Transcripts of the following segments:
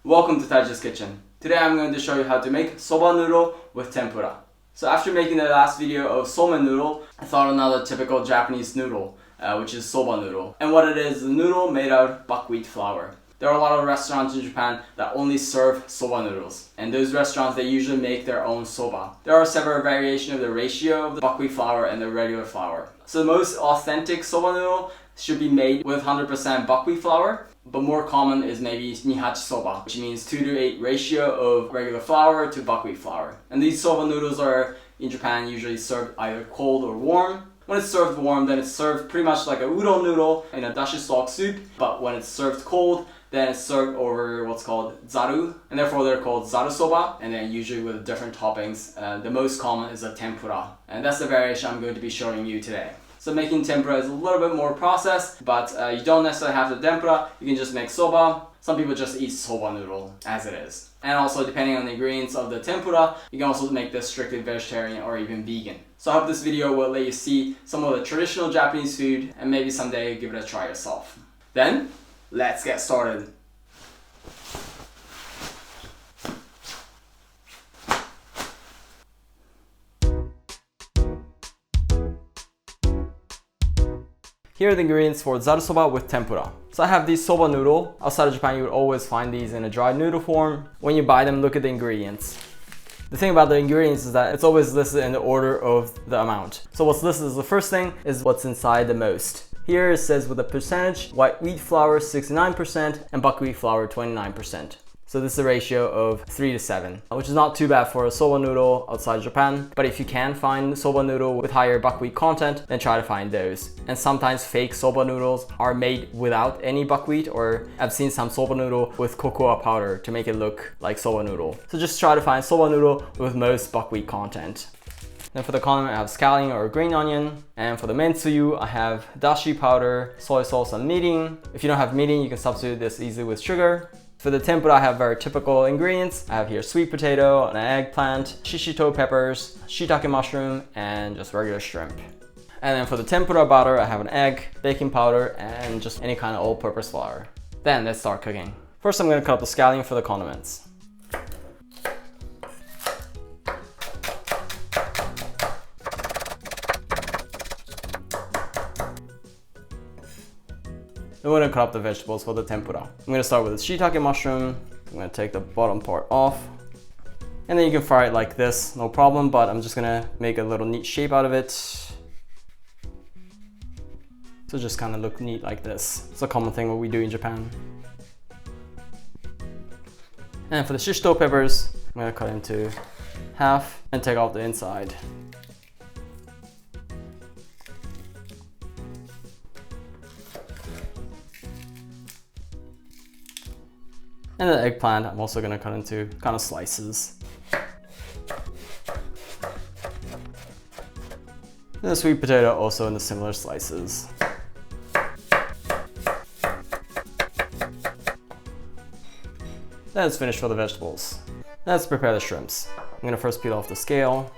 Welcome to Taji's Kitchen. Today I'm going to show you how to make soba noodle with tempura. So after making the last video of soba noodle, I thought another typical Japanese noodle, which is soba noodle. And what it is a noodle made out of buckwheat flour. There are a lot of restaurants in Japan that only serve soba noodles. And those restaurants, they usually make their own soba. There are several variations of the ratio of the buckwheat flour and the regular flour. So the most authentic soba noodle should be made with 100% buckwheat flour. But more common is maybe nihachi soba, which means 2:8 ratio of regular flour to buckwheat flour. And these soba noodles are in Japan usually served either cold or warm. When it's served warm, then it's served pretty much like a udon noodle in a dashi stock soup. But when it's served cold, then it's served over what's called zaru, and therefore they're called zaru soba, and then usually with different toppings. The most common is a tempura, and that's the variation I'm going to be showing you today. So making tempura is a little bit more processed, but you don't necessarily have the tempura. You can just make soba. Some people just eat soba noodle as it is. And also, depending on the ingredients of the tempura, you can also make this strictly vegetarian or even vegan. So I hope this video will let you see some of the traditional Japanese food and maybe someday give it a try yourself. Then, let's get started. Here are the ingredients for zaru soba with tempura. So I have these soba noodle. Outside of Japan, you would always find these in a dried noodle form. When you buy them, look at the ingredients. The thing about the ingredients is that it's always listed in the order of the amount. So what's listed as the first thing is what's inside the most. Here it says with a percentage, white wheat flour 69% and buckwheat flour 29%. So this is a ratio of 3:7, which is not too bad for a soba noodle outside Japan. But if you can find soba noodle with higher buckwheat content, then try to find those. And sometimes fake soba noodles are made without any buckwheat, or I've seen some soba noodle with cocoa powder to make it look like soba noodle. So just try to find soba noodle with most buckwheat content. Then for the condiment, I have scallion or green onion. And for the Mentsuyu, I have dashi powder, soy sauce, and mirin. If you don't have mirin, you can substitute this easily with sugar. For the tempura, I have very typical ingredients. I have here sweet potato, an eggplant, shishito peppers, shiitake mushroom, and just regular shrimp. And then for the tempura batter, I have an egg, baking powder, and just any kind of all-purpose flour. Then let's start cooking. First, I'm going to cut up the scallion for the condiments. Then we're going to cut up the vegetables for the tempura. I'm going to start with the shiitake mushroom. I'm going to take the bottom part off. And then you can fry it like this, no problem, but I'm just going to make a little neat shape out of it. So just kind of look neat like this. It's a common thing what we do in Japan. And for the shishito peppers, I'm going to cut into half and take off the inside. And the eggplant, I'm also going to cut into kind of slices. And the sweet potato also in the similar slices. That's finished for the vegetables. Let's prepare the shrimps. I'm going to first peel off the scale.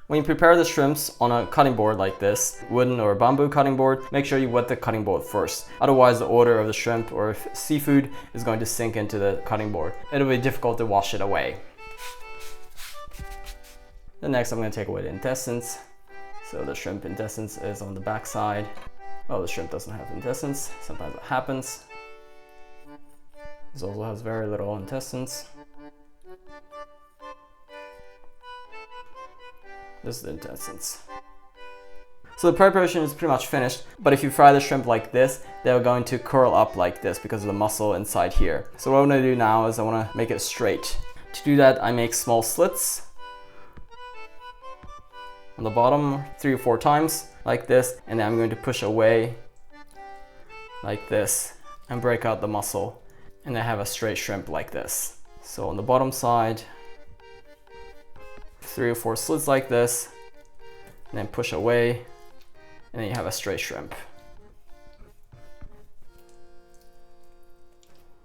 When you prepare the shrimps on a cutting board like this, wooden or bamboo cutting board, make sure you wet the cutting board first. Otherwise, the odor of the shrimp or seafood is going to sink into the cutting board. It'll be difficult to wash it away. Then next, I'm going to take away the intestines. So the shrimp intestines is on the back side. Oh, the shrimp doesn't have intestines. Sometimes it happens. This also has very little intestines. This is the intestines. So the preparation is pretty much finished, but if you fry the shrimp like this, they're going to curl up like this because of the muscle inside here. So what I'm going to do now is I want to make it straight. To do that, I make small slits on the bottom 3 or 4 times like this, and then I'm going to push away like this and break out the muscle, and I have a straight shrimp like this. So on the bottom side, 3 or 4 slits like this, and then push away, and then you have a straight shrimp.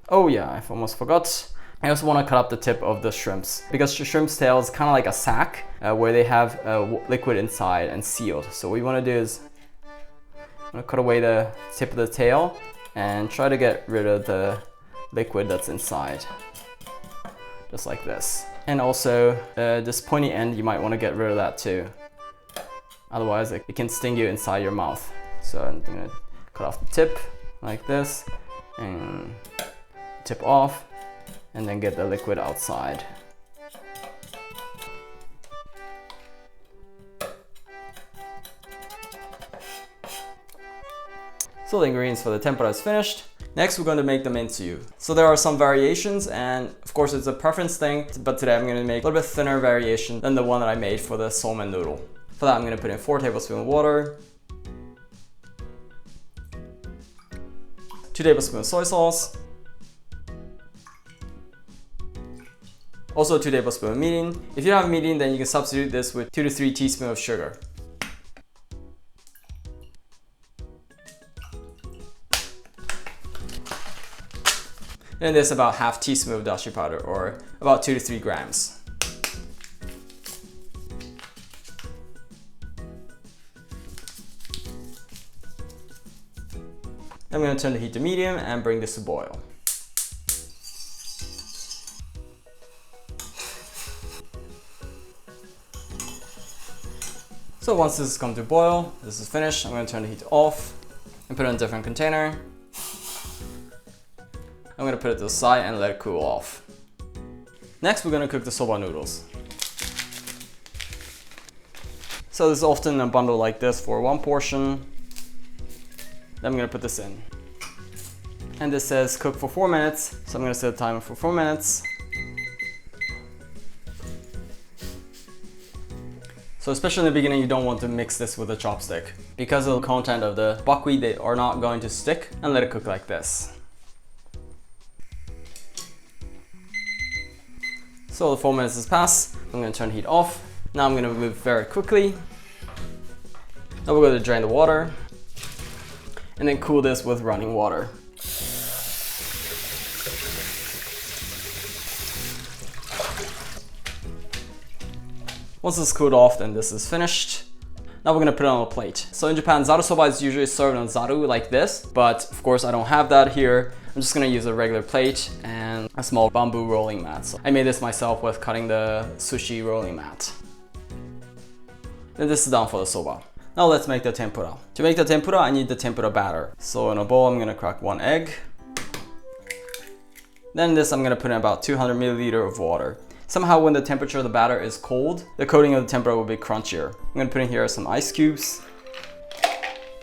Oh yeah, I almost forgot. I also want to cut up the tip of the shrimps because the shrimp's tail is kind of like a sack where they have liquid inside and sealed. So what we want to do is I'm going to cut away the tip of the tail and try to get rid of the liquid that's inside, just like this. And also this pointy end, you might want to get rid of that too. Otherwise it can sting you inside your mouth. So I'm going to cut off the tip like this and tip off, and then get the liquid outside. So the ingredients for the tempura is finished. Next we're going to make the Mentsuyu. So there are some variations, and of course it's a preference thing, but today I'm going to make a little bit thinner variation than the one that I made for the SOBA noodle. For that I'm going to put in 4 tablespoons of water, 2 tablespoons of soy sauce, also 2 tablespoons of mirin. If you don't have mirin, then you can substitute this with 2 to 3 teaspoons of sugar. And this about half teaspoon of dashi powder, or about 2 to 3 grams. I'm going to turn the heat to medium and bring this to boil. So once this has come to boil, this is finished, I'm going to turn the heat off and put it in a different container. I'm going to put it to the side and let it cool off. Next we're going to cook the soba noodles. So this is often a bundle like this for 1 portion. Then I'm going to put this in. And this says cook for 4 minutes, so I'm going to set a timer for 4 minutes. So especially in the beginning, you don't want to mix this with a chopstick. Because of the content of the buckwheat, they are not going to stick, and let it cook like this. So the 4 minutes has passed, I'm going to turn the heat off. Now I'm going to move very quickly. Now we're going to drain the water and then cool this with running water. Once it's cooled off, then this is finished. Now we're going to put it on a plate. So in Japan, zaru soba is usually served on zaru like this, but of course I don't have that here. I'm just going to use a regular plate and a small bamboo rolling mat. So I made this myself with cutting the sushi rolling mat. Then this is done for the soba. Now let's make the tempura. To make the tempura, I need the tempura batter. So in a bowl, I'm going to crack 1 egg. Then this, I'm going to put in about 200 milliliters of water. Somehow when the temperature of the batter is cold, the coating of the tempura will be crunchier. I'm going to put in here some ice cubes.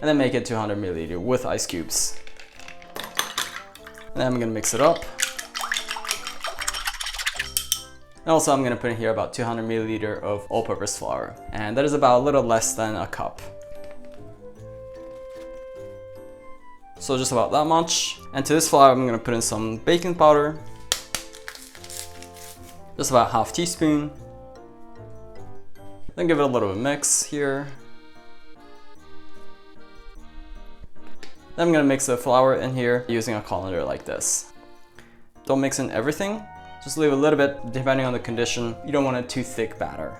And then make it 200 milliliters with ice cubes. And then I'm going to mix it up. And also I'm going to put in here about 200 milliliters of all-purpose flour. And that is about a little less than a cup. So just about that much. And to this flour I'm going to put in some baking powder. Just about half teaspoon. Then give it a little bit of mix here. Then I'm going to mix the flour in here using a colander like this. Don't mix in everything. Just leave a little bit depending on the condition. You don't want a too thick batter.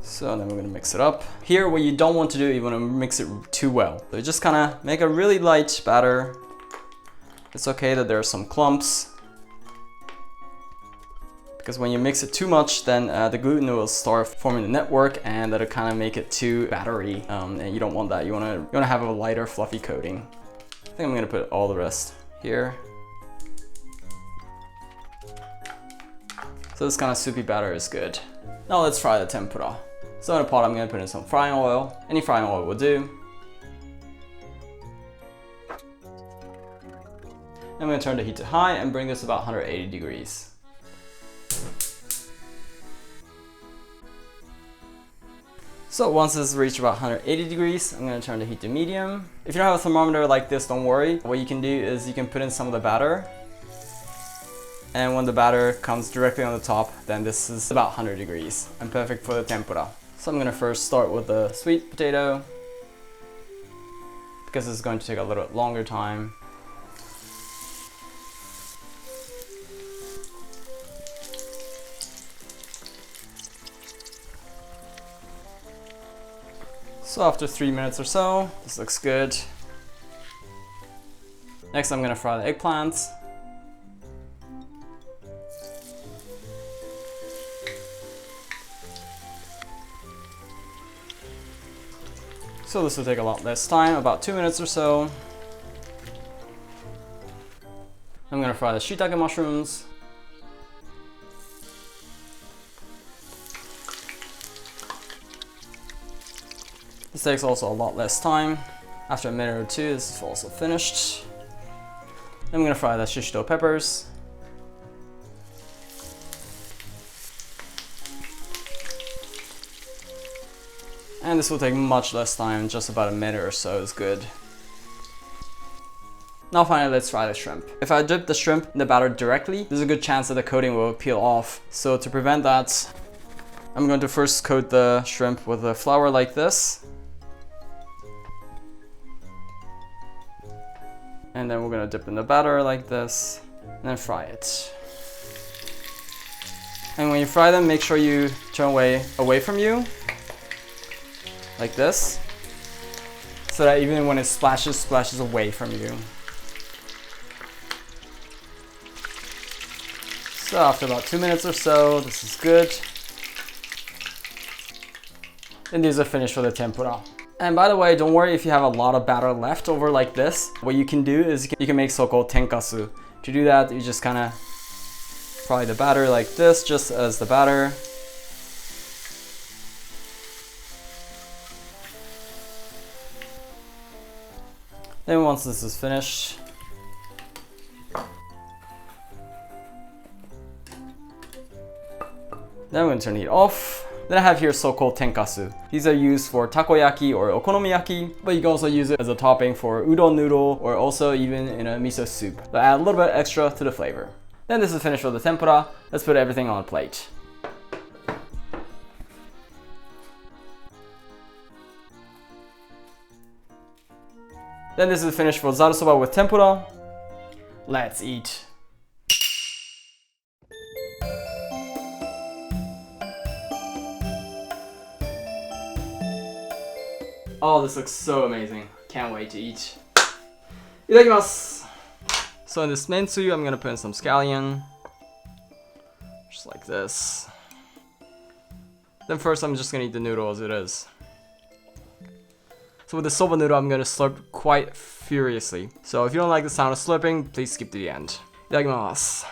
So then we're going to mix it up. Here what you don't want to do, you want to mix it too well. So you just kind of make a really light batter. It's okay that there are some clumps. Because when you mix it too much, then the gluten will start forming the network, and that'll kind of make it too battery. And you don't want that. You want to have a lighter, fluffy coating. I think I'm going to put all the rest here. So this kind of soupy batter is good. Now let's fry the tempura. So in a pot, I'm going to put in some frying oil. Any frying oil will do. I'm going to turn the heat to high and bring this about 180 degrees. So once this reached about 180 degrees, I'm going to turn the heat to medium. If you don't have a thermometer like this, don't worry. What you can do is you can put in some of the batter. And when the batter comes directly on the top, then this is about 100 degrees and perfect for the tempura. So I'm going to first start with the sweet potato, because it's going to take a little bit longer time. So after 3 minutes or so, this looks good. Next I'm gonna fry the eggplants. So this will take a lot less time, about 2 minutes or so. I'm gonna fry the shiitake mushrooms. This takes also a lot less time. After a minute or two, this is also finished. I'm gonna fry the shishito peppers. And this will take much less time, just about a minute or so is good. Now finally, let's fry the shrimp. If I dip the shrimp in the batter directly, there's a good chance that the coating will peel off. So to prevent that, I'm going to first coat the shrimp with the flour like this. And then we're gonna dip in the batter like this, and then fry it. And when you fry them, make sure you turn away from you, like this, so that even when it splashes away from you. So after about 2 minutes or so, this is good. And these are finished for the tempura. And by the way, don't worry if you have a lot of batter left over like this. What you can do is you can make so-called Tenkasu. To do that, you just kind of fry the batter like this, just as the batter. Then once this is finished, then we're going to turn the heat off. Then I have here so-called Tenkasu. These are used for takoyaki or okonomiyaki, but you can also use it as a topping for udon noodle or also even in a miso soup. But add a little bit extra to the flavor. Then this is finished for the tempura. Let's put everything on a plate. Then this is finished for zaru soba with tempura. Let's eat. Oh, this looks so amazing. Can't wait to eat. Itadakimasu! So in this Mentsuyu, I'm gonna put in some scallion. Just like this. Then first I'm just gonna eat the noodle as it is. So with the soba noodle, I'm gonna slurp quite furiously. So if you don't like the sound of slurping, please skip to the end. Itadakimasu.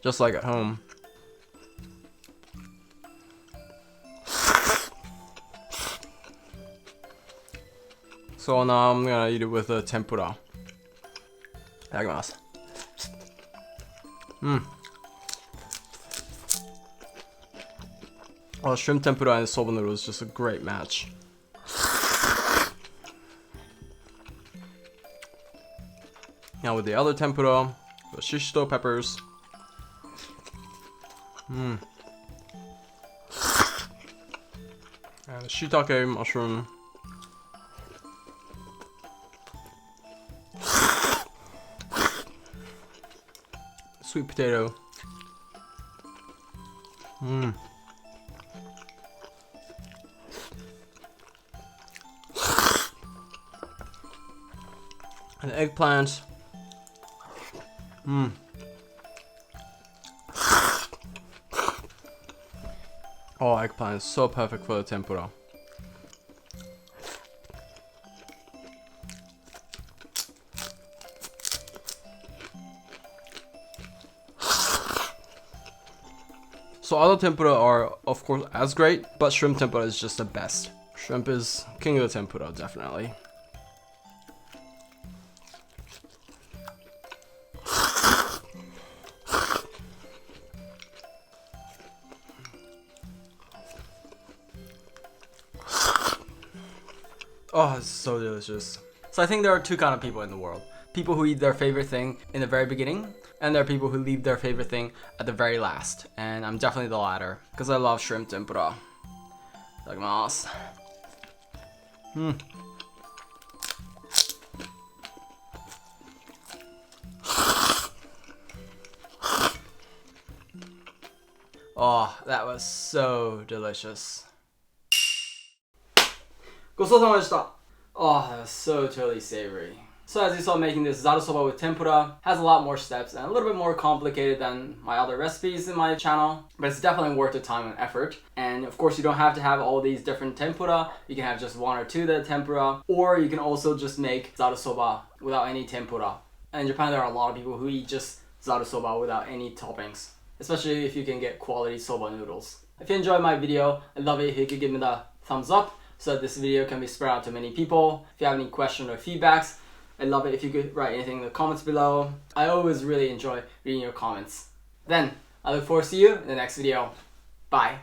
Just like at home. So now I'm gonna eat it with the tempura. Itadakimasu. Oh, shrimp tempura and soba noodle is just a great match. Now with the other tempura, the shishito peppers. And the shiitake mushroom. Sweet potato. And the eggplant. Oh, eggplant is so perfect for the tempura. So other tempura are of course as great, but shrimp tempura is just the best. Shrimp is king of the tempura, definitely. Oh, it's so delicious. So I think there are two kind of people in the world. People who eat their favorite thing in the very beginning, and there are people who leave their favorite thing at the very last. And I'm definitely the latter, because I love shrimp tempura. Itadakimasu. Oh, that was so delicious. ごちそうさまでした. Oh, that was so totally savory. So as you saw, making this zarusoba with tempura has a lot more steps and a little bit more complicated than my other recipes in my channel, but it's definitely worth the time and effort. And of course, you don't have to have all these different tempura. You can have just one or two that tempura, or you can also just make zarusoba without any tempura. And in Japan, there are a lot of people who eat just zarusoba without any toppings, especially if you can get quality soba noodles. If you enjoyed my video, I'd love it if you could give me the thumbs up so that this video can be spread out to many people. If you have any questions or feedbacks, I'd love it if you could write anything in the comments below. I always really enjoy reading your comments. Then, I look forward to see you in the next video. Bye.